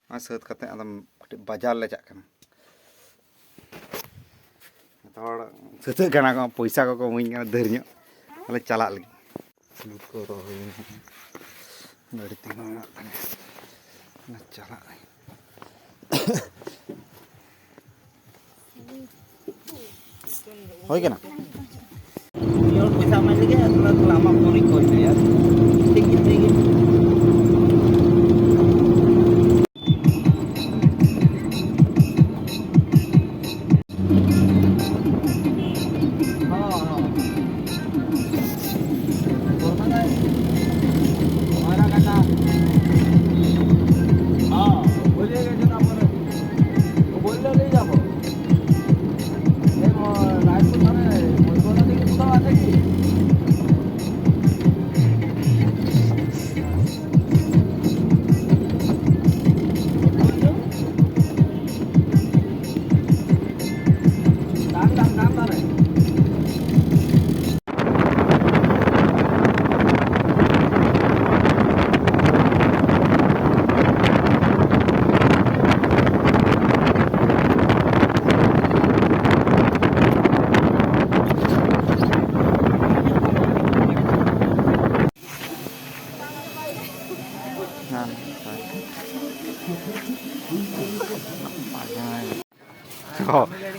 सात कते आदम बाजार ले जाकन थोड़ा सते गाना को पैसा को मुइन गाना धरन्यो अले चला लगी लुट को रोई गाड़ी तीन ना चला होय केना योर पैसा मार लगे थोड़ा लामा कोनी कोई नहीं यार ठीक है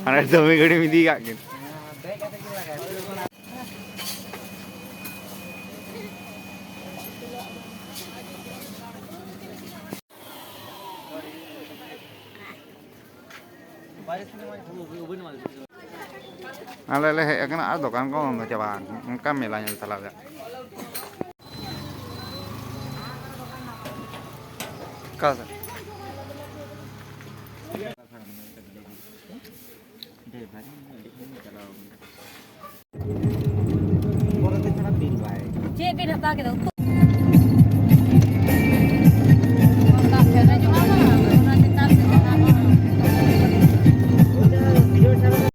अरे दमी घड़ी में दी गाके आले ले हे कना आ दुकान को चबा उनका मेला nyal तला ले का सर चेक हटा के दो